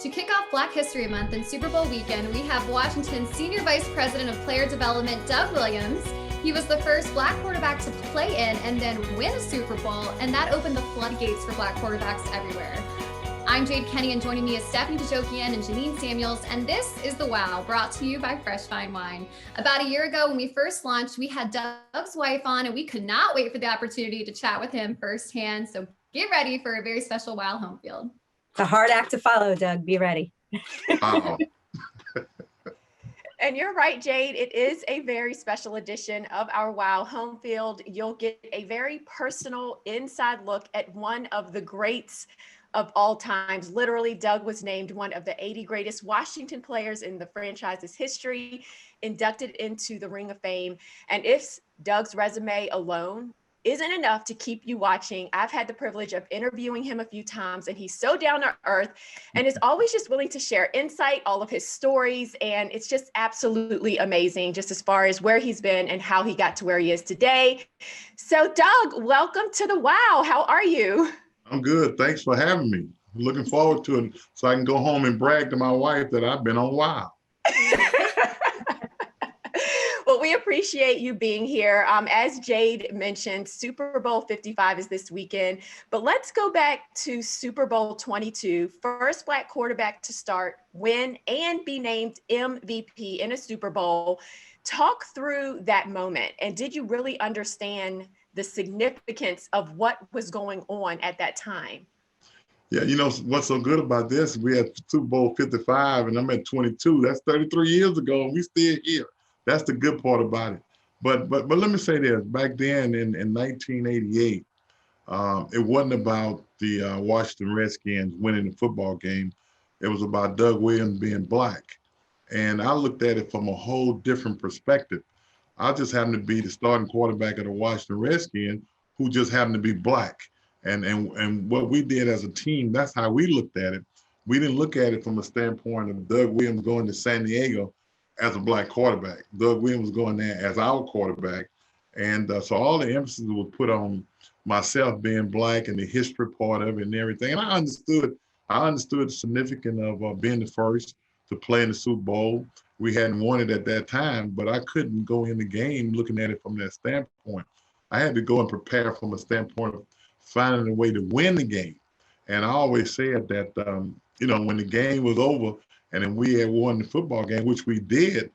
To kick off Black History Month and Super Bowl weekend, we have Washington's Senior Vice President of Player Development, Doug Williams. He was the first Black quarterback to play in and then win a Super Bowl, and that opened the floodgates for Black quarterbacks everywhere. I'm Jade Kenny, and joining me is Stephanie Bajokian and Janine Samuels, and this is The Wow, brought to you by Fresh Fine Wine. About a year ago, when we first launched, we had Doug's wife on, and we could not wait for the opportunity to chat with him firsthand, so get ready for a very special Wow home field. It's a hard act to follow, Doug. Be ready. And you're right, Jade. It is a very special edition of our Wow Home Field. You'll get a very personal inside look at one of the greats of all times. Literally, Doug was named one of the 80 greatest Washington players in the franchise's history, inducted into the Ring of Fame. And if Doug's resume alone isn't enough to keep you watching, I've had the privilege of interviewing him a few times, and he's so down to earth and is always just willing to share insight, all of his stories. And it's just absolutely amazing, just as far as where he's been and how he got to where he is today. So Doug, welcome to the Wow. How are you? I'm good. Thanks for having me. I'm looking forward to it so I can go home and brag to my wife that I've been on Wow. Well, we appreciate you being here. As Jade mentioned, Super Bowl 55 is this weekend, but let's go back to Super Bowl 22, first Black quarterback to start, win, and be named MVP in a Super Bowl. Talk through that moment, and did you really understand the significance of what was going on at that time? Yeah, you know what's so good about this? We had Super Bowl 55 and I'm at 22. That's 33 years ago and we still here. That's the good part about it. But let me say this, back then in 1988, it wasn't about the Washington Redskins winning the football game. It was about Doug Williams being Black. And I looked at it from a whole different perspective. I just happened to be the starting quarterback of the Washington Redskins who just happened to be Black. And what we did as a team, that's how we looked at it. We didn't look at it from a standpoint of Doug Williams going to San Diego as a Black quarterback. Doug Williams was going there as our quarterback. And so all the emphasis was put on myself being Black and the history part of it and everything. And I understood the significance of being the first to play in the Super Bowl. We hadn't won it at that time, but I couldn't go in the game looking at it from that standpoint. I had to go and prepare from a standpoint of finding a way to win the game. And I always said that, when the game was over and then we had won the football game, which we did,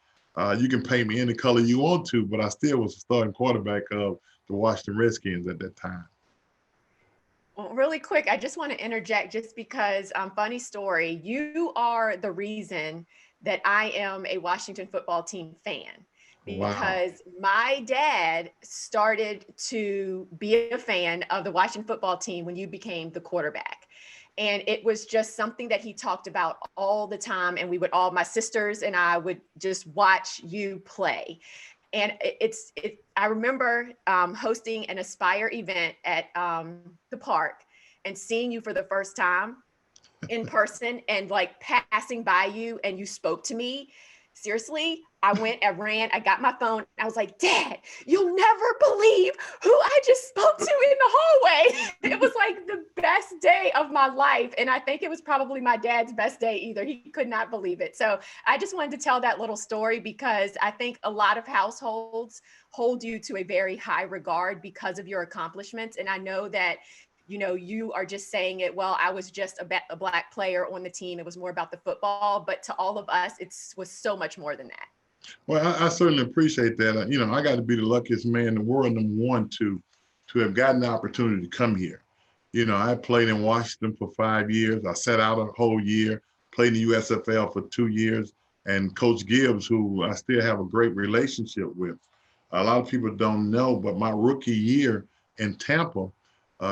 you can paint me any color you want to, but I still was the starting quarterback of the Washington Redskins at that time. Well, really quick, I just want to interject just because, funny story, you are the reason that I am a Washington football team fan. Because my dad started to be a fan of the Washington football team when you became the quarterback. And it was just something that he talked about all the time. And my sisters and I would just watch you play. And I remember hosting an Aspire event at the park and seeing you for the first time in person and like passing by you and you spoke to me. Seriously, I ran, I got my phone. I was like, Dad, you'll never believe who I just spoke to in the hallway. It was like the best day of my life. And I think it was probably my dad's best day either. He could not believe it. So I just wanted to tell that little story because I think a lot of households hold you to a very high regard because of your accomplishments. And I know that you are just saying it, well, I was just a Black player on the team. It was more about the football, but to all of us, it was so much more than that. Well, I certainly appreciate that. I got to be the luckiest man in the world, number one, to have gotten the opportunity to come here. I played in Washington for 5 years. I sat out a whole year, played in the USFL for 2 years, and Coach Gibbs, who I still have a great relationship with. A lot of people don't know, but my rookie year in Tampa,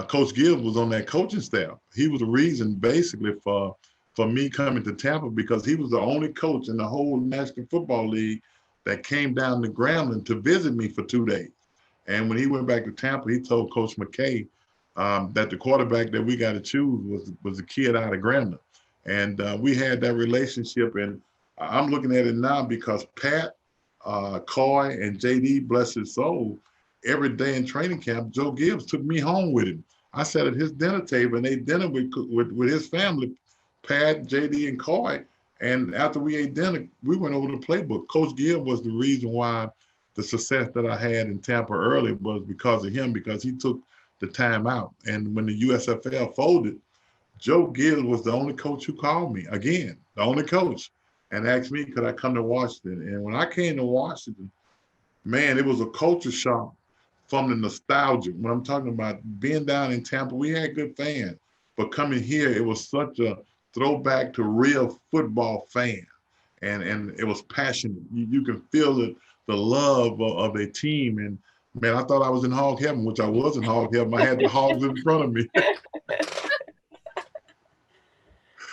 Coach Gibbs was on that coaching staff. He was the reason basically for me coming to Tampa because he was the only coach in the whole National Football League that came down to Grambling to visit me for 2 days. And when he went back to Tampa, he told Coach McKay that the quarterback that we got to choose was a kid out of Grambling. And we had that relationship. And I'm looking at it now because Pat, Coy, and JD, bless his soul, every day in training camp, Joe Gibbs took me home with him. I sat at his dinner table and ate dinner with his family Pat, JD, and Coy. And after we ate dinner, we went over the playbook. Coach Gibbs was the reason why the success that I had in Tampa early was because of him, because he took the time out. And when the USFL folded, Joe Gibbs was the only coach who called me, again, the only coach, and asked me, could I come to Washington? And when I came to Washington, man, it was a culture shock from the nostalgia. When I'm talking about being down in Tampa, we had good fans, but coming here, it was such a throwback to real football fan. And it was passionate. You can feel the love of a team. And man, I thought I was in hog heaven, which I was in hog heaven. I had the hogs in front of me.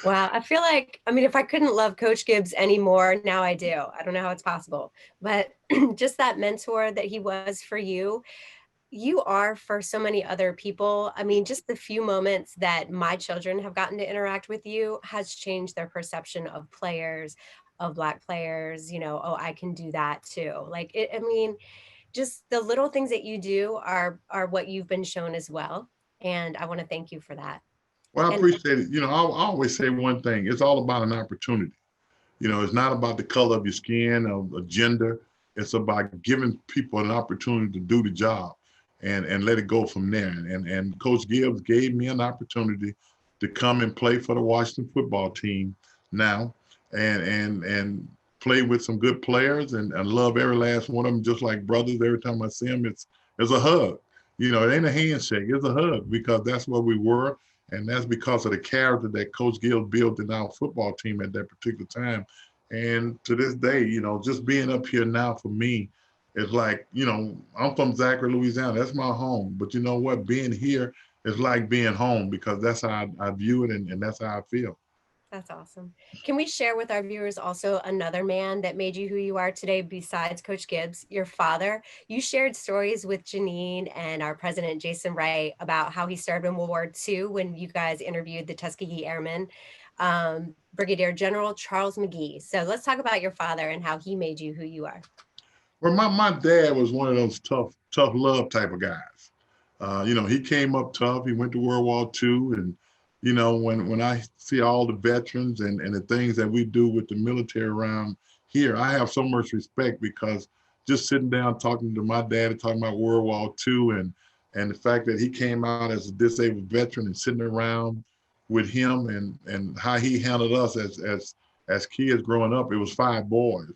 Wow. I feel like, I mean, if I couldn't love Coach Gibbs anymore, now I do. I don't know how it's possible, but just that mentor that he was for you, you are for so many other people. I mean, just the few moments that my children have gotten to interact with you has changed their perception of players, of Black players, you know, oh, I can do that too. Like it, I mean, just the little things that you do are what you've been shown as well. And I want to thank you for that. Well, I And appreciate it. You know, I always say one thing. It's all about an opportunity. You know, it's not about the color of your skin or gender. It's about giving people an opportunity to do the job and let it go from there. And Coach Gibbs gave me an opportunity to come and play for the Washington football team now and play with some good players and love every last one of them just like brothers. Every time I see them, it's a hug. You know, it ain't a handshake, it's a hug, because that's what we were. And that's because of the character that Coach Gibbs built in our football team at that particular time. And to this day, you know, just being up here now for me is like, you know, I'm from Zachary, Louisiana. That's my home. But you know what? Being here is like being home, because that's how I view it, and that's how I feel. that's awesome. Can we share with our viewers also another man that made you who you are today besides Coach Gibbs, your father? You shared stories with Janine and our president, Jason Wright, about how he served in World War II when you guys interviewed the Tuskegee Airmen, Brigadier General Charles McGee. So let's talk about your father and how he made you who you are. Well, my dad was one of those tough love type of guys. You know, he came up tough. He went to World War II. And, you know, when I see all the veterans and the things that we do with the military around here, I have so much respect, because just sitting down talking to my dad and talking about World War II and the fact that he came out as a disabled veteran and sitting around with him and how he handled us as kids growing up. It was 5 boys.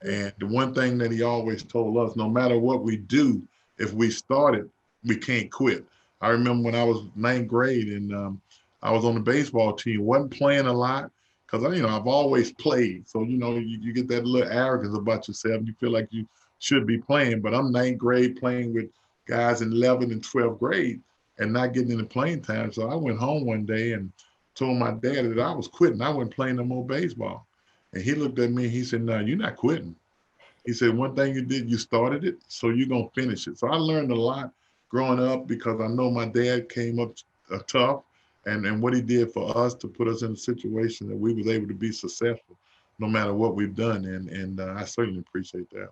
And the one thing that he always told us, no matter what we do, if we started, we can't quit. I remember when I was 9th grade and I was on the baseball team, wasn't playing a lot, because, you know, I've always played. So, you know, you get that little arrogance about yourself. You feel like you should be playing, but I'm 9th grade playing with guys in 11th and 12th grade and not getting any playing time. So I went home one day and told my dad that I was quitting. I wasn't playing no more baseball. And he looked at me and he said, no, you're not quitting. He said, one thing you did, you started it, so you're going to finish it. So I learned a lot growing up, because I know my dad came up tough and what he did for us to put us in a situation that we was able to be successful no matter what we've done. And I certainly appreciate that.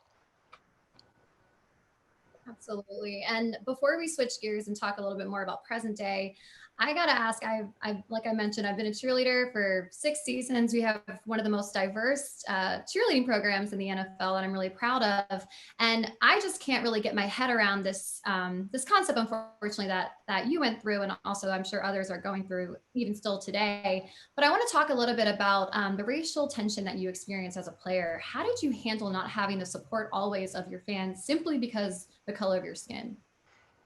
Absolutely. And before we switch gears and talk a little bit more about present day, I got to ask, I've, like I mentioned, I've been a cheerleader for 6 seasons. We have one of the most diverse cheerleading programs in the NFL that I'm really proud of. And I just can't really get my head around this, this concept, unfortunately, that you went through. And also I'm sure others are going through even still today. But I want to talk a little bit about the racial tension that you experienced as a player. How did you handle not having the support always of your fans simply because the color of your skin?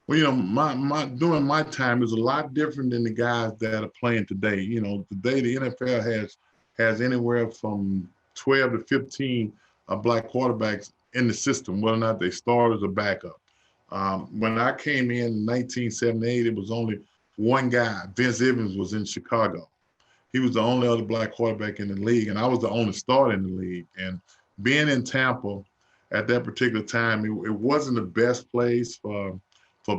Well, you know, my during my time is a lot different than the guys that are playing today. You know, today the NFL has anywhere from 12 to 15 Black quarterbacks in the system, whether or not they start as a backup. When I came in 1978, it was only one guy. Vince Evans was in Chicago. He was the only other Black quarterback in the league, and I was the only starter in the league. And being in Tampa at that particular time, it wasn't the best place for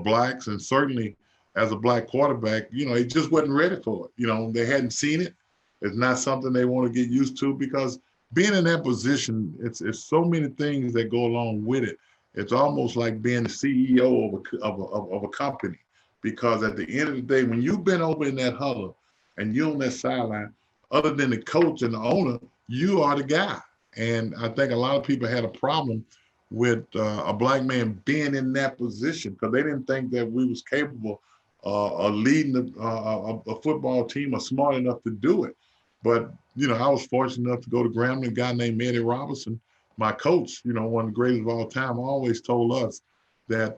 Blacks, and certainly as a Black quarterback, you know, he just wasn't ready for it. You know, they hadn't seen it. It's not something they want to get used to, because being in that position, it's so many things that go along with it. It's almost like being the CEO of a company, because at the end of the day, when you've been over in that huddle and you're on that sideline, other than the coach and the owner, you are the guy. And I think a lot of people had a problem with a black man being in that position because they didn't think that we was capable of leading a football team or smart enough to do it. But, you know, I was fortunate enough to go to Grambling. A guy named Eddie Robinson, my coach, you know, one of the greatest of all time, always told us that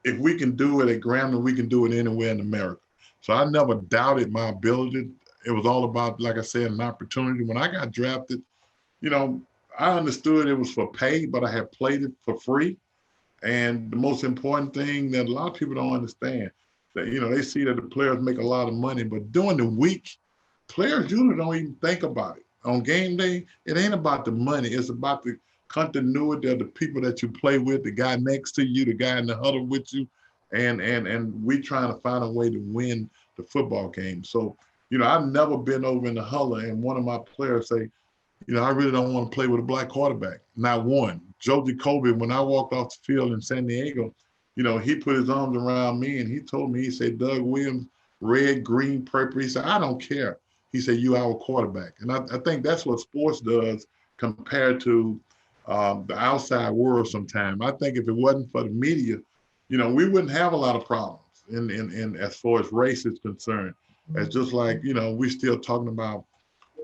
if we can do it at Grambling, we can do it anywhere in America. So I never doubted my ability. It was all about, like I said, an opportunity. When I got drafted, you know, I understood it was for pay, but I had played it for free. And the most important thing that a lot of people don't understand, that, you know, they see that the players make a lot of money, but during the week, players usually don't even think about it. On game day, it ain't about the money. It's about the continuity of the people that you play with, the guy next to you, the guy in the huddle with you, and we trying to find a way to win the football game. So, you know, I've never been over in the huddle and one of my players say, you know, I really don't want to play with a black quarterback. Not one. Joe Jacoby, when I walked off the field in San Diego, you know, he put his arms around me and he told me, he said, Doug Williams, red, green, purple. He said, I don't care. He said, you our quarterback. And I think that's what sports does compared to the outside world sometimes. I think if it wasn't for the media, you know, we wouldn't have a lot of problems in as far as race is concerned. It's just like, you know, we're still talking about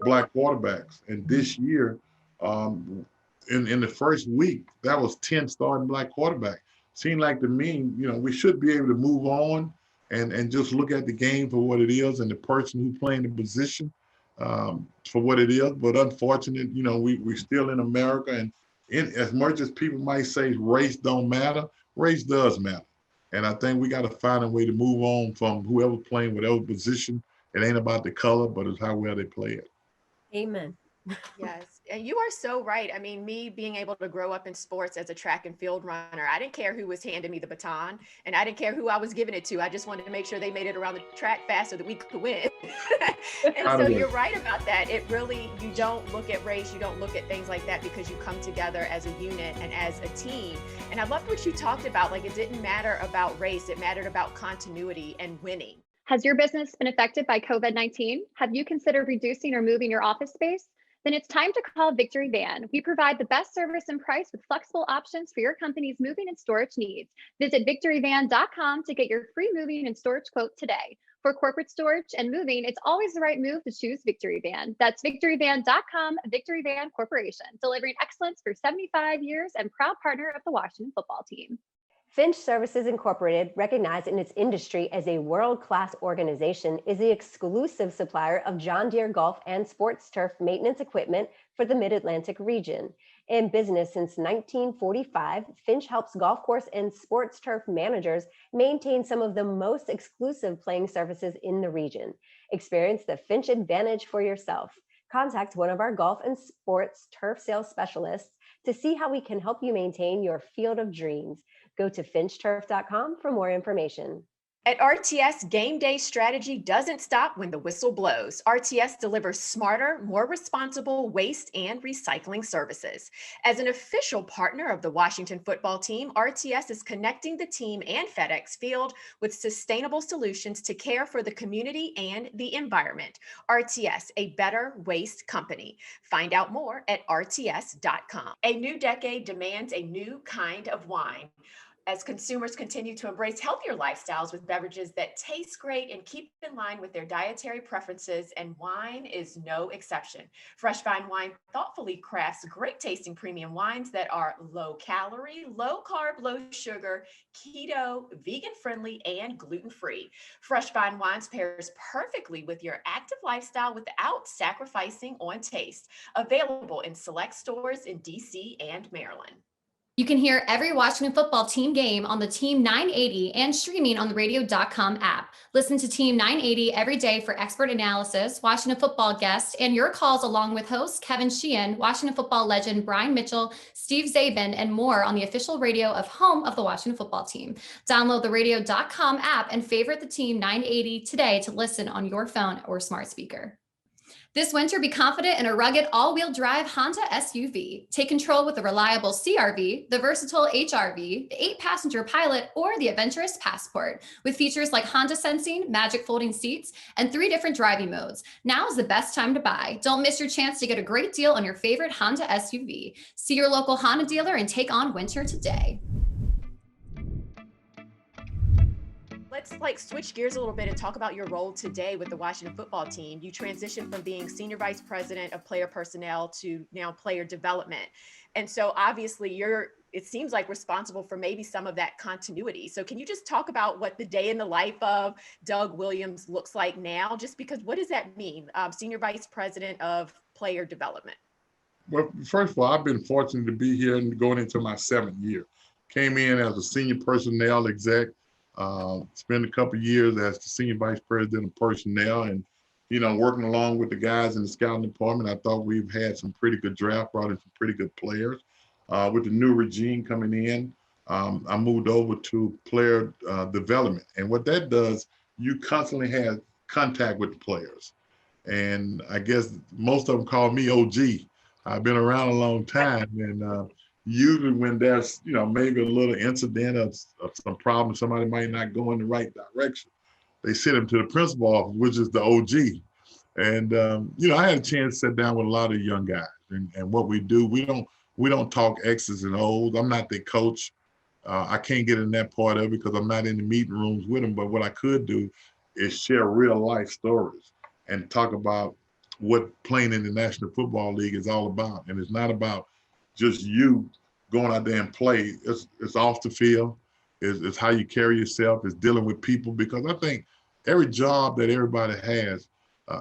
black quarterbacks. And this year, in the first week, that was 10 starting black quarterbacks. Seemed like to me, you know, we should be able to move on and just look at the game for what it is and the person who's playing the position for what it is. But unfortunately, you know, we're still in America. And as much as people might say race don't matter, race does matter. And I think we got to find a way to move on from whoever playing whatever position. It ain't about the color, but it's how well they play it. Amen. Yes, and you are so right. I mean, me being able to grow up in sports as a track and field runner, I didn't care who was handing me the baton and I didn't care who I was giving it to. I just wanted to make sure they made it around the track fast so that we could win. And so you're right about that. It really, you don't look at race, you don't look at things like that because you come together as a unit and as a team. And I loved what you talked about. Like, it didn't matter about race, it mattered about continuity and winning. Has your business been affected by COVID-19? Have you considered reducing or moving your office space? Then it's time to call Victory Van. We provide the best service and price with flexible options for your company's moving and storage needs. Visit victoryvan.com to get your free moving and storage quote today. For corporate storage and moving, it's always the right move to choose Victory Van. That's victoryvan.com, Victory Van Corporation, delivering excellence for 75 years and proud partner of the Washington football team. Finch Services Incorporated, recognized in its industry as a world-class organization, is the exclusive supplier of John Deere golf and sports turf maintenance equipment for the Mid-Atlantic region. In business since 1945, Finch helps golf course and sports turf managers maintain some of the most exclusive playing surfaces in the region. Experience the Finch advantage for yourself. Contact one of our golf and sports turf sales specialists to see how we can help you maintain your field of dreams. Go to finchturf.com for more information. At RTS, game day strategy doesn't stop when the whistle blows. RTS delivers smarter, more responsible waste and recycling services. As an official partner of the Washington football team, RTS is connecting the team and FedEx Field with sustainable solutions to care for the community and the environment. RTS, a better waste company. Find out more at rts.com. A new decade demands a new kind of wine. As consumers continue to embrace healthier lifestyles with beverages that taste great and keep in line with their dietary preferences, and wine is no exception. Fresh Vine Wine thoughtfully crafts great tasting premium wines that are low calorie, low carb, low sugar, keto, vegan friendly, and gluten free. Fresh Vine Wines pairs perfectly with your active lifestyle without sacrificing on taste. Available in select stores in DC and Maryland. You can hear every Washington football team game on the Team 980 and streaming on the radio.com app. Listen to Team 980 every day for expert analysis, Washington football guests, and your calls along with hosts Kevin Sheehan, Washington football legend Brian Mitchell, Steve Zabin, and more on the official radio of home of the Washington football team. Download the radio.com app and favorite the Team 980 today to listen on your phone or smart speaker. This winter, be confident in a rugged all-wheel drive Honda SUV. Take control with the reliable CRV, the versatile HRV, the 8-passenger Pilot, or the adventurous Passport. With features like Honda Sensing, magic folding seats, and 3 different driving modes. Now is the best time to buy. Don't miss your chance to get a great deal on your favorite Honda SUV. See your local Honda dealer and take on winter today. Let's switch gears a little bit and talk about your role today with the Washington football team. You transitioned from being senior vice president of player personnel to now player development. And so obviously it seems like responsible for maybe some of that continuity. So can you just talk about what the day in the life of Doug Williams looks like now? Just because, what does that mean? Senior vice president of player development. Well, first of all, I've been fortunate to be here and going into my 7th year. Came in as a senior personnel exec. Spent a couple of years as the senior vice president of personnel, and working along with the guys in the scouting department. I thought we've had some pretty good draft, brought in some pretty good players. With the new regime coming in, I moved over to player development, and what that does, you constantly have contact with the players. And I guess most of them call me OG. I've been around a long time, and usually when there's, maybe a little incident of some problem, somebody might not go in the right direction, they send them to the principal office, which is the OG. And, I had a chance to sit down with a lot of young guys, and what we do, we don't talk X's and O's. I'm not their coach. I can't get in that part of it because I'm not in the meeting rooms with them. But what I could do is share real life stories and talk about what playing in the National Football League is all about. And it's not about just you going out there and play. It's off the field. It's how you carry yourself. It's dealing with people, because I think every job that everybody has,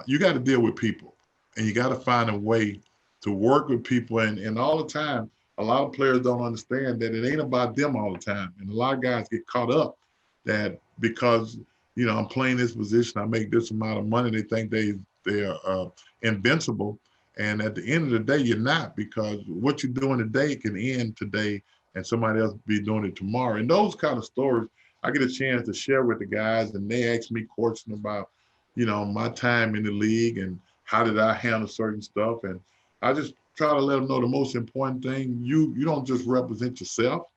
you got to deal with people, and you got to find a way to work with people. And all the time, a lot of players don't understand that it ain't about them all the time. And a lot of guys get caught up that because, I'm playing this position, I make this amount of money, they think they're invincible. And at the end of the day, you're not, because what you're doing today can end today and somebody else be doing it tomorrow. And those kind of stories, I get a chance to share with the guys, and they ask me questions about, my time in the league and how did I handle certain stuff. And I just try to let them know the most important thing, you don't just represent yourself.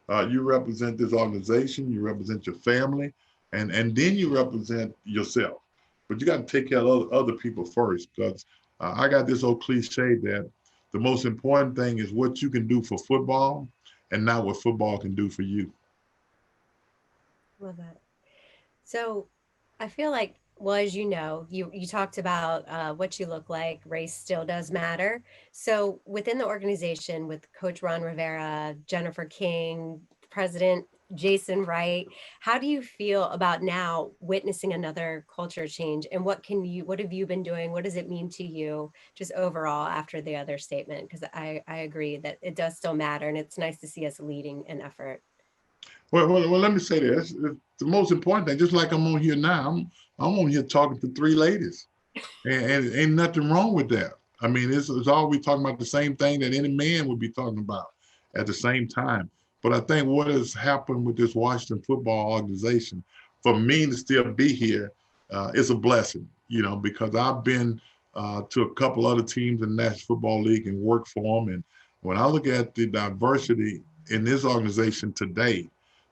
You represent this organization, you represent your family, and then you represent yourself. But you got to take care of other people first, because I got this old cliche that the most important thing is what you can do for football and not what football can do for you. Love that. So I feel like, well, as you know, you talked about what you look like. Race still does matter. So within the organization, with Coach Ron Rivera, Jennifer King, President Jason Wright, how do you feel about now witnessing another culture change? And what have you been doing? What does it mean to you just overall after the other statement? Because I agree that it does still matter, and it's nice to see us leading an effort. Well, let me say this. The most important thing, just like I'm on here now, I'm on here talking to 3 ladies, and ain't nothing wrong with that. I mean, it's all we talking about the same thing that any man would be talking about at the same time. But I think what has happened with this Washington football organization, for me to still be here, is a blessing, because I've been to a couple other teams in the National Football League and worked for them. And when I look at the diversity in this organization today,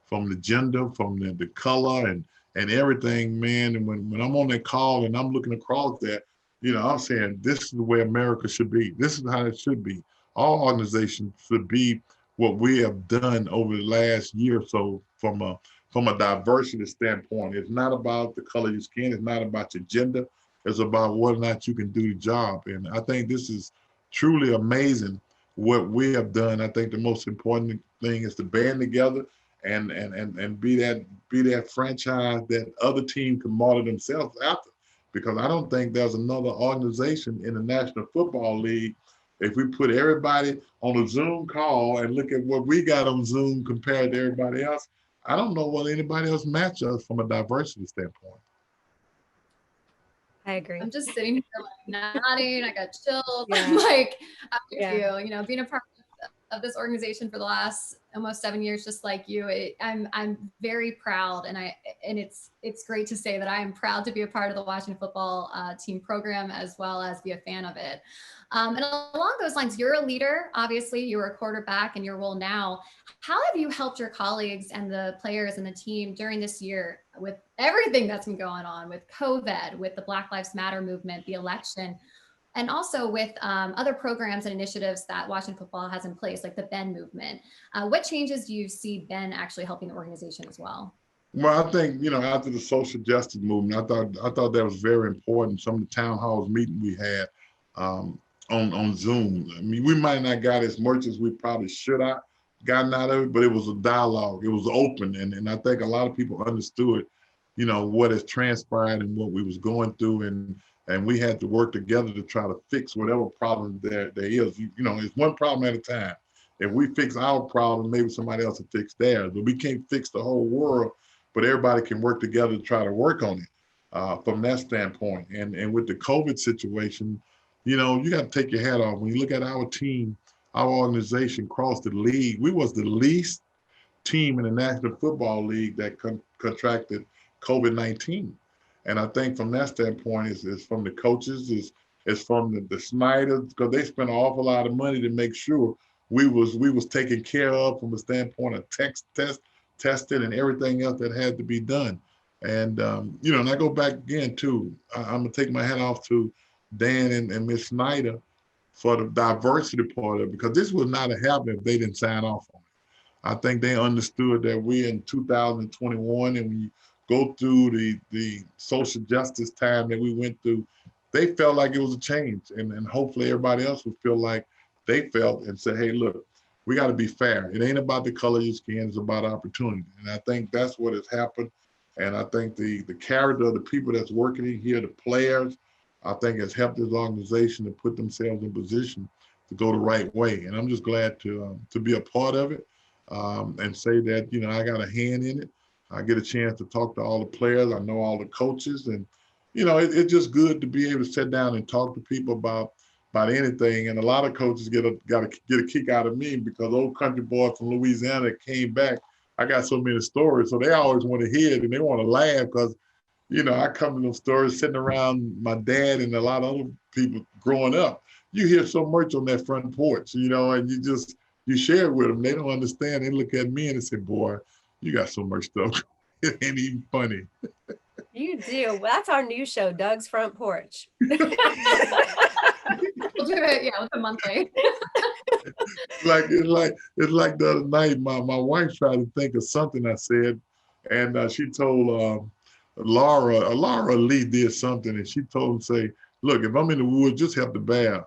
from the gender, from the color and everything, man, and when I'm on that call and I'm looking across that, I'm saying this is the way America should be. This is how it should be. All organizations should be what we have done over the last year or so from a diversity standpoint. It's not about the color of your skin. It's not about your gender. It's about whether or not you can do the job. And I think this is truly amazing what we have done. I think the most important thing is to band together and be that franchise that other teams can model themselves after. Because I don't think there's another organization in the National Football League. If we put everybody on a Zoom call and look at what we got on Zoom compared to everybody else, I don't know what anybody else match us from a diversity standpoint. I agree. I'm just sitting here like nodding. I got chills. Yeah. I'm like, Yeah. being a part of this organization for the last almost 7 years, just like you. I'm very proud, and it's great to say that I am proud to be a part of the Washington football team program, as well as be a fan of it. And along those lines, you're a leader. Obviously, you're a quarterback in your role now. How have you helped your colleagues and the players and the team during this year with everything that's been going on with COVID, with the Black Lives Matter movement, the election, and also with other programs and initiatives that Washington football has in place, like the Ben movement? What changes do you see Ben actually helping the organization as well? Well, I think, after the social justice movement, I thought that was very important. Some of the town halls meeting we had on Zoom. I mean, we might not got as much as we probably should have gotten out of it, but it was a dialogue. It was open, and I think a lot of people understood, what has transpired and what we was going through, and we had to work together to try to fix whatever problem there is. It's one problem at a time. If we fix our problem, maybe somebody else will fix theirs. But we can't fix the whole world, but everybody can work together to try to work on it from that standpoint. And with the COVID situation, you got to take your hat off. When you look at our team, our organization across the league, we was the least team in the National Football League that contracted COVID-19. And I think from that standpoint, it's from the coaches, it's from the Snyders, because they spent an awful lot of money to make sure we was taken care of from a standpoint of testing and everything else that had to be done. And and I go back again too. I'm gonna take my hat off to Dan and Miss Snyder for the diversity part of it, because this would not have happened if they didn't sign off on it. I think they understood that we're in 2021, and when you go through the social justice time that we went through, they felt like it was a change, and hopefully everybody else would feel like they felt and say, hey, look, we got to be fair. It ain't about the color of your skin, it's about opportunity. And I think that's what has happened. And I think the character of the people that's working in here, the players, I think has helped this organization to put themselves in position to go the right way. And I'm just glad to be a part of it and say that, I got a hand in it. I get a chance to talk to all the players. I know all the coaches, and it's just good to be able to sit down and talk to people about anything. And a lot of coaches get a kick out of me, because old country boy from Louisiana came back. I got so many stories, so they always want to hear it and they want to laugh, because I come to those stories sitting around my dad and a lot of other people growing up. You hear so much on that front porch, and you share it with them. They don't understand. They look at me and they say, "Boy, you got so much stuff. It ain't even funny." You do. Well, that's our new show, Doug's Front Porch. We'll do it, with a monthly. It's like the other night, my wife tried to think of something I said, and she told Laura Lee did something, and she told him, say, look, if I'm in the woods, just help the bear.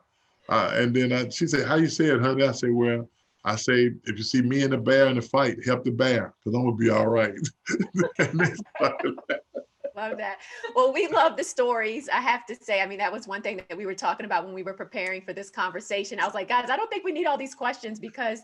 And then she said, how you say it, honey? I say, well, I say, if you see me and the bear in the fight, help the bear, because I'm going to be all right. Love that. Well, we love the stories, I have to say. I mean, that was one thing that we were talking about when we were preparing for this conversation. I was like, guys, I don't think we need all these questions, because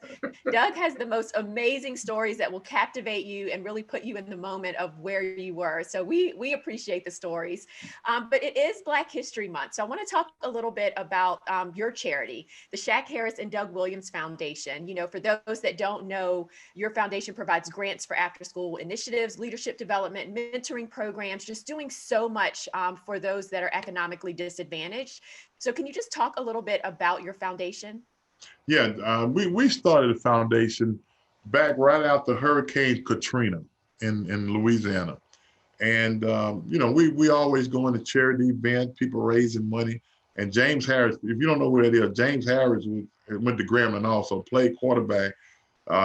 Doug has the most amazing stories that will captivate you and really put you in the moment of where you were. So we appreciate the stories. But it is Black History Month. So I want to talk a little bit about your charity, the Shaq Harris and Doug Williams Foundation. For those that don't know, your foundation provides grants for after-school initiatives, leadership development, mentoring programs, just doing so much for those that are economically disadvantaged. So can you just talk a little bit about your foundation? Yeah, we started the foundation back right after Hurricane Katrina in Louisiana. And, we always go into charity events, people raising money. And James Harris, if you don't know who that is, James Harris went to Grambling also, played quarterback.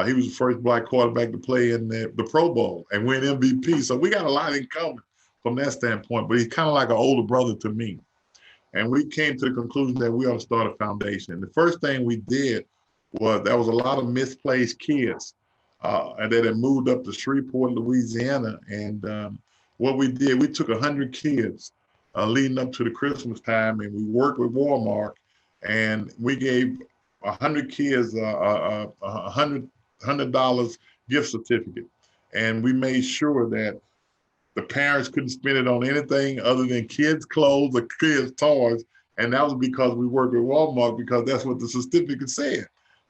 He was the first Black quarterback to play in the Pro Bowl and win MVP. So we got a lot in common from that standpoint, but he's kind of like an older brother to me. And we came to the conclusion that we ought to start a foundation. The first thing we did was there was a lot of misplaced kids and that had moved up to Shreveport, Louisiana. And what we did, we took 100 kids leading up to the Christmas time, and we worked with Walmart, and we gave 100 kids a $100 gift certificate. And we made sure that the parents couldn't spend it on anything other than kids' clothes or kids' toys. And that was because we worked with Walmart, because that's what the certificate said.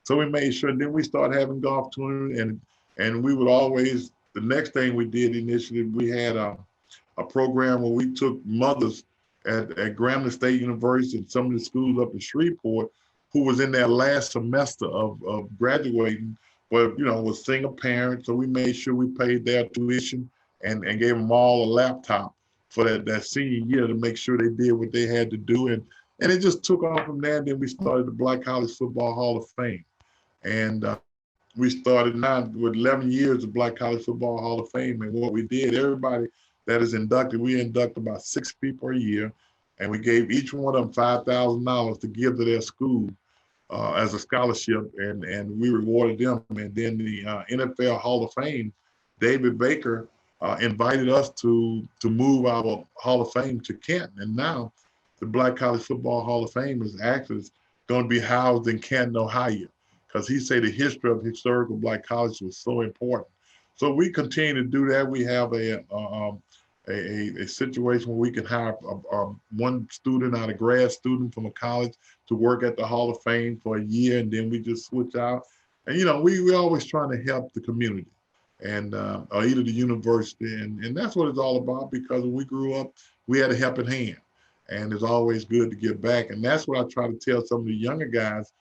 So we made sure, then we started having golf tournaments, and we would always, the next thing we did initially, we had a program where we took mothers at Grambling State University and some of the schools up in Shreveport who was in their last semester of graduating, but was single parents. So we made sure we paid their tuition and gave them all a laptop for that senior year to make sure they did what they had to do. And it just took off from there. And then we started the Black College Football Hall of Fame. And we started now with 11 years of Black College Football Hall of Fame. And what we did, everybody that is inducted, we induct about 6 people a year. And we gave each one of them $5,000 to give to their school as a scholarship. And we rewarded them. And then the NFL Hall of Fame, David Baker invited us to move our Hall of Fame to Canton. And now the Black College Football Hall of Fame is actually going to be housed in Canton, Ohio, because he said the history of historical Black colleges was so important. So we continue to do that. We have a situation where we can hire one student out, a grad student from a college, to work at the Hall of Fame for a year, and then we just switch out. And we always trying to help the community and or either the university, and that's what it's all about, because when we grew up, we had a helping hand, and it's always good to give back. And that's what I try to tell some of the younger guys.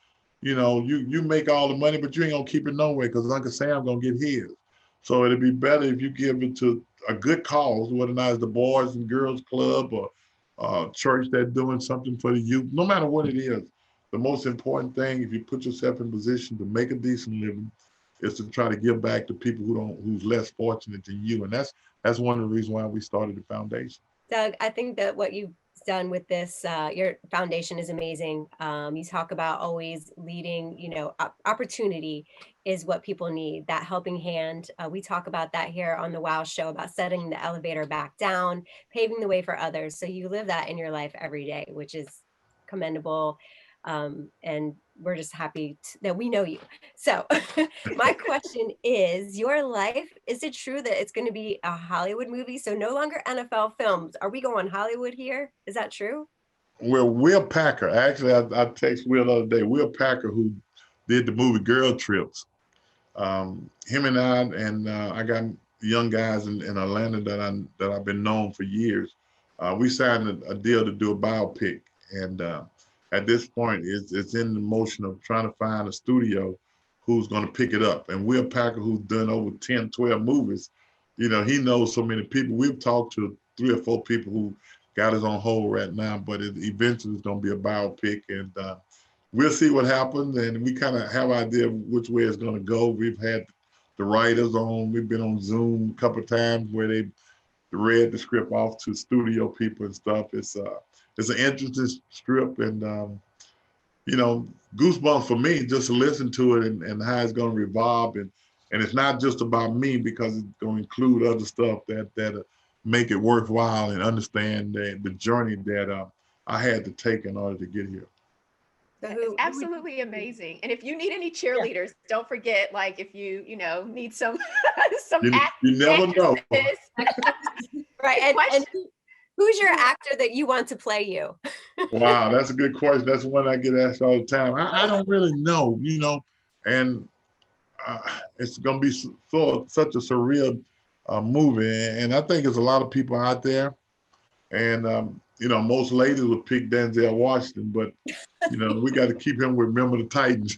You make all the money, but you ain't gonna keep it nowhere, because Uncle Sam gonna get his. So it'd be better if you give it to a good cause, whether or not it's the Boys and Girls Club or church that's doing something for the youth. No matter what it is, the most important thing, if you put yourself in position to make a decent living, is to try to give back to people who's less fortunate than you. And that's one of the reasons why we started the foundation. Doug, I think that what you've done with this, your foundation is amazing. You talk about always leading, opportunity is what people need, that helping hand. We talk about that here on the WOW Show, about setting the elevator back down, paving the way for others. So you live that in your life every day, which is commendable. And we're just happy that we know you. So my question is, your life, is it true that it's going to be a Hollywood movie? So no longer NFL films. Are we going Hollywood here? Is that true? Well, Will Packer, actually, I texted Will the other day. Will Packer, who did the movie Girl Trips, him and I got young guys in Atlanta that I've been known for years. We signed a deal to do a biopic, and at this point, it's in the motion of trying to find a studio who's going to pick it up. And Will Packer, who's done over 10, 12 movies, he knows so many people. We've talked to 3 or 4 people who got us on hold right now, but it eventually is going to be a biopic. And we'll see what happens. And we kind of have an idea of which way it's going to go. We've had the writers on. We've been on Zoom a couple of times where they read the script off to studio people and stuff. It's an interesting script, and goosebumps for me just to listen to it and how it's going to revolve, and it's not just about me, because it's going to include other stuff that make it worthwhile, and understand the journey that I had to take in order to get here. It's absolutely amazing. And if you need any cheerleaders, don't forget, like, if you need some you never know. Right. And who's your actor that you want to play you? Wow, that's a good question. That's one I get asked all the time. I don't really know, and it's going to be such a surreal movie. And I think there's a lot of people out there. And, most ladies would pick Denzel Washington, but, we got to keep him with Remember the Titans.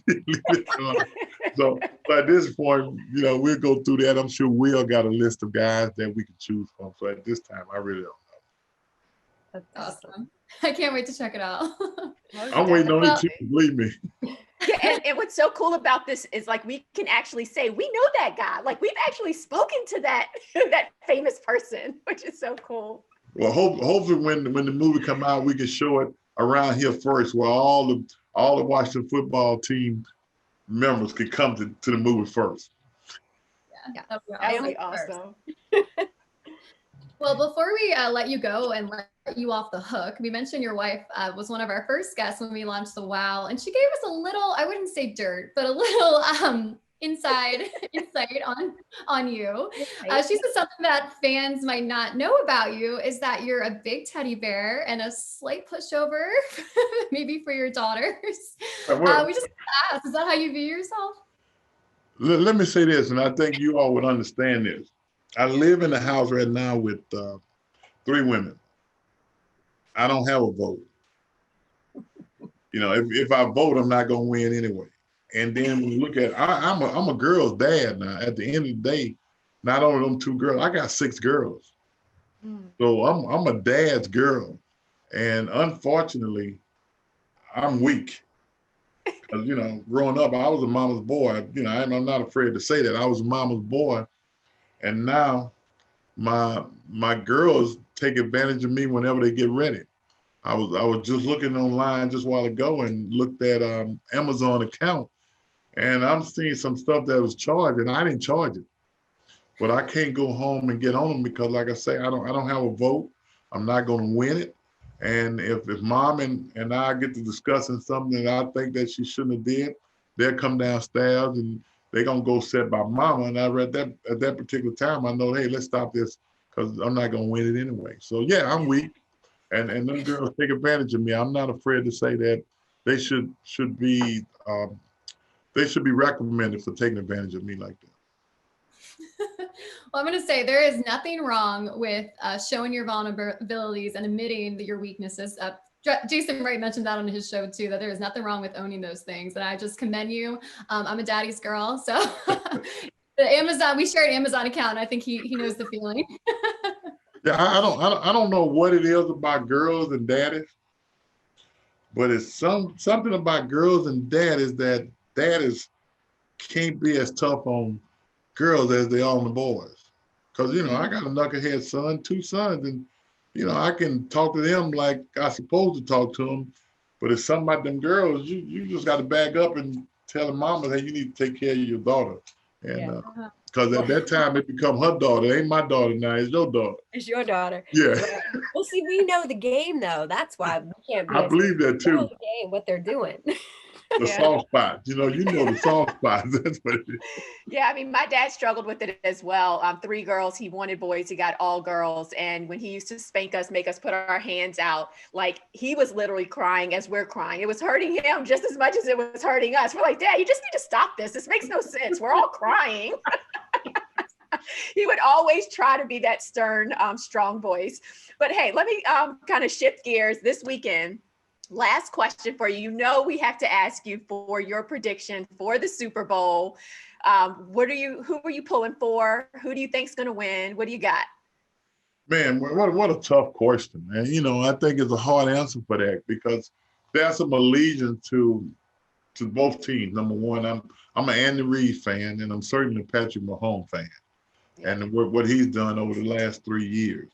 So at this point, we'll go through that. I'm sure Will got a list of guys that we can choose from. So at this time, I really don't know. That's awesome. I can't wait to check it out. I'm waiting on it too, believe me. Yeah, and what's so cool about this is, like, we can actually say we know that guy. Like, we've actually spoken to that famous person, which is so cool. Well, hopefully when the movie come out, we can show it around here first, where all the Washington football team members could come to the movie first. Yeah, that'd be awesome. Well, before we let you go and let you off the hook, we mentioned your wife was one of our first guests when we launched the WOW, and she gave us a little, I wouldn't say dirt, but a little insight on you. She said something that fans might not know about you is that you're a big teddy bear and a slight pushover, maybe for your daughters. We just asked, is that how you view yourself? Let me say this, and I think you all would understand this. I live in a house right now with 3 women. I don't have a vote. If I vote, I'm not gonna win anyway. And then when you look at, I'm a girl's dad now. At the end of the day, not only them 2 girls, I got 6 girls. So I'm a dad's girl, and unfortunately, I'm weak. Because growing up, I was a mama's boy. I'm not afraid to say that I was a mama's boy, and now my girls take advantage of me whenever they get ready. I was just looking online just a while ago and looked at Amazon account, and I'm seeing some stuff that was charged, and I didn't charge it. But I can't go home and get on them because, like I say, I don't have a vote. I'm not going to win it. And if mom and I get to discussing something that I think that she shouldn't have did, they'll come downstairs and they're going to go set by mama. And at that particular time, I know, hey, let's stop this because I'm not going to win it anyway. So, yeah, I'm weak. And them girls take advantage of me. I'm not afraid to say that they should be recommended for taking advantage of me like that. Well, I'm going to say there is nothing wrong with showing your vulnerabilities and admitting your weaknesses. Jason Wright mentioned that on his show too, that there is nothing wrong with owning those things. And I just commend you. I'm a daddy's girl. So we share an Amazon account. I think he knows the feeling. Yeah, I don't know what it is about girls and daddies, but it's something about girls and daddies that daddies can't be as tough on girls as they are on the boys. Because, I got a knucklehead son, 2 sons, and, I can talk to them like I'm supposed to talk to them. But it's something about them girls, you just got to back up and tell the mama, hey, you need to take care of your daughter. And because at that time, it become her daughter. It ain't my daughter now, it's your daughter. It's your daughter. Yeah. Well, see, we know the game, though. That's why we can't be. I believe that, too. We know the game, what they're doing. The soft spot. You know the soft spots. That's what it is. Yeah, I mean, my dad struggled with it as well. 3 girls, he wanted boys, he got all girls. And when he used to spank us, make us put our hands out, like he was literally crying as we're crying. It was hurting him just as much as it was hurting us. We're like, Dad, you just need to stop this. This makes no sense. We're all crying. He would always try to be that stern, strong voice. But hey, let me kind of shift gears this weekend. Last question for you. We have to ask you for your prediction for the Super Bowl. Who are you pulling for? Who do you think's going to win? What do you got? Man, what a tough question, man. I think it's a hard answer for that because there's some allegiance to both teams. Number one, I'm an Andy Reid fan, and I'm certainly a Patrick Mahomes fan. And what he's done over the last 3 years.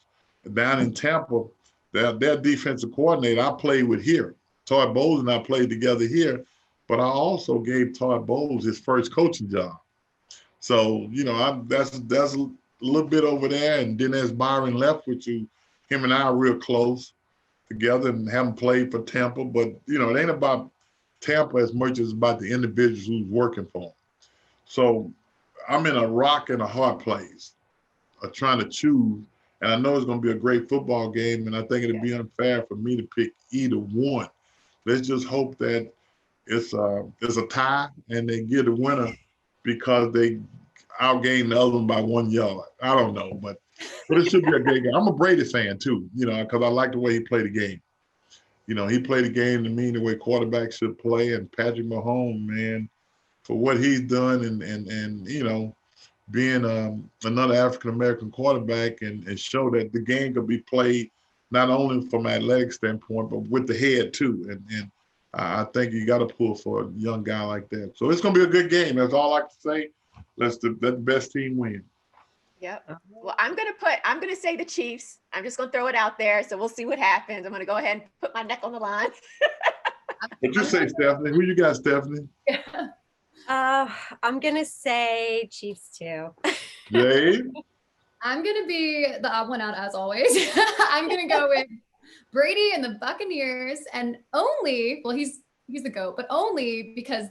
Down in Tampa, their defensive coordinator, I played with here. Todd Bowles and I played together here, but I also gave Todd Bowles his first coaching job. So, that's a little bit over there. And then as Byron Leftwich, him and I are real close together and haven't played for Tampa. But, it ain't about Tampa as much as about the individuals who's working for them. So I'm in a rock and a hard place of trying to choose. And I know it's going to be a great football game, and I think it'd be unfair for me to pick either one. Let's just hope that it's a tie and they get a winner because they outgained the other one by 1 yard. I don't know, but it should be a great game. I'm a Brady fan too, because I like the way he played the game. He played the game to me the way quarterbacks should play, and Patrick Mahomes, man, for what he's done and being another African-American quarterback and show that the game could be played not only from an athletic standpoint, but with the head too. And I think you got to pull for a young guy like that. So it's going to be a good game. That's all I can say. Let the best team win. Yep. Well, I'm going to say the Chiefs. I'm just going to throw it out there. So we'll see what happens. I'm going to go ahead and put my neck on the line. What you say, Stephanie? Who you got, Stephanie? I'm going to say Chiefs too. Jay? I'm going to be the odd one out as always. I'm going to go with Brady and the Buccaneers, and only, well, he's the GOAT, but only because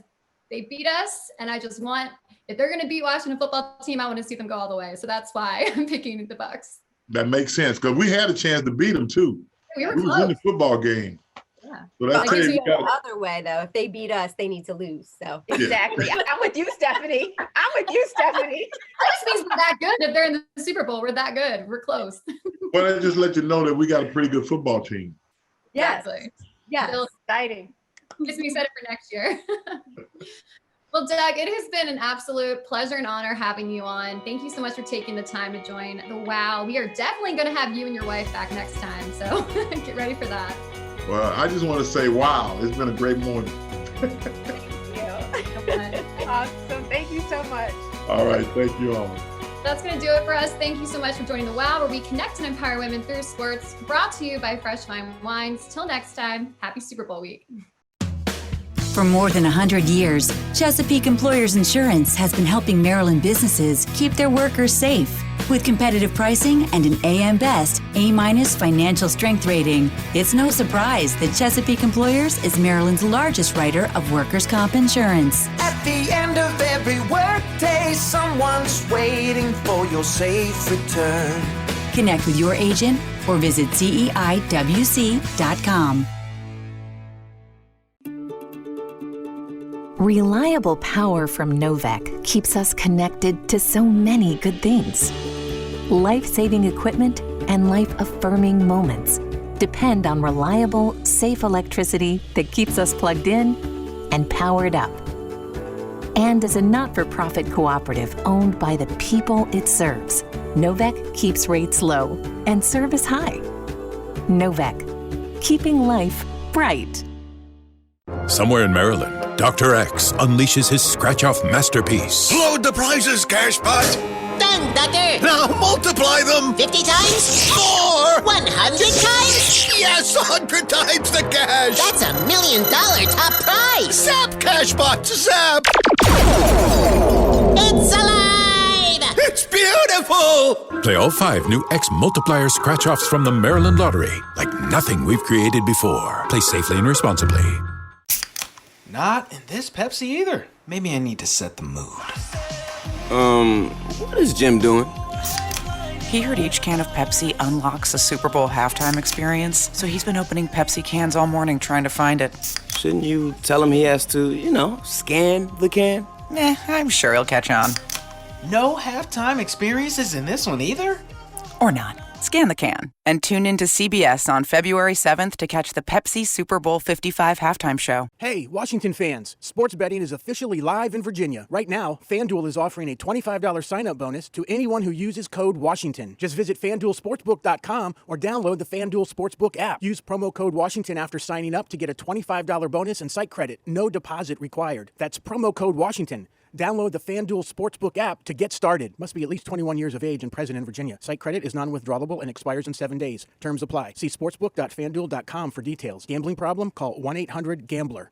They beat us, and I just want, if they're going to beat Washington football team, I want to see them go all the way. So that's why I'm picking the Bucs. That makes sense because we had a chance to beat them too. We were was close. in the football game. Yeah. So that's It it. goes We the got other way though. If they beat us, they need to lose. So Exactly. I'm with you, Stephanie. I'm with you, Stephanie. That just means we're that good. If they're in the Super Bowl, we're that good. We're close. well, that just let you know that we got a pretty good football team. yes, Exactly. yes. Still Exciting. gets me excited for next year. Well, Doug, it has been an absolute pleasure and honor having you on. Thank you so much for taking the time to join the WOW. We are definitely going to have you and your wife back next time. So get ready for that. Well, I just want to say, wow, it's been a great morning. Awesome. Thank you so much. All right. Thank you all. That's going to do it for us. Thank you so much for joining the WOW, where we connect and empower women through sports. Brought to you by Fresh Fine Wines. Till next time, happy Super Bowl week. For more than 100 years, Chesapeake Employers Insurance has been helping Maryland businesses keep their workers safe. With competitive pricing and an AM Best A- financial strength rating, it's no surprise that Chesapeake Employers is Maryland's largest writer of workers' comp insurance. At the end of every workday, someone's waiting for your safe return. Connect with your agent or visit CEIWC.com. Reliable power from Novec keeps us connected to so many good things. Life-saving equipment and life-affirming moments depend on reliable, safe electricity that keeps us plugged in and powered up. And as a not-for-profit cooperative owned by the people it serves, Novec keeps rates low and service high. Novec, keeping life bright. Somewhere in Maryland, Dr. X unleashes his scratch-off masterpiece. Load the prizes, Cashbot! Done, Doctor! Now multiply them! 50 times? More! 100 times? Yes, 100 times the cash! That's $1 million top prize! Zap, Cashbot, zap! It's alive! It's beautiful! Play all 5 new X multiplier scratch-offs from the Maryland Lottery, like nothing we've created before. Play safely and responsibly. Not in this Pepsi either. Maybe I need to set the mood. What is Jim doing? He heard each can of Pepsi unlocks a Super Bowl halftime experience, so he's been opening Pepsi cans all morning trying to find it. Shouldn't you tell him he has to, scan the can? Nah, I'm sure he'll catch on. No halftime experiences in this one either? Or not. Scan the can and tune into CBS on February 7th to catch the Pepsi Super Bowl 55 halftime show. Hey, Washington fans, sports betting is officially live in Virginia. Right now, FanDuel is offering a $25 sign-up bonus to anyone who uses code Washington. Just visit FanDuelSportsbook.com or download the FanDuel Sportsbook app. Use promo code Washington after signing up to get a $25 bonus and site credit. No deposit required. That's promo code Washington. Download the FanDuel Sportsbook app to get started. Must be at least 21 years of age and present in Virginia. Site credit is non-withdrawable and expires in 7 days. Terms apply. See sportsbook.fanduel.com for details. Gambling problem? Call 1-800-GAMBLER.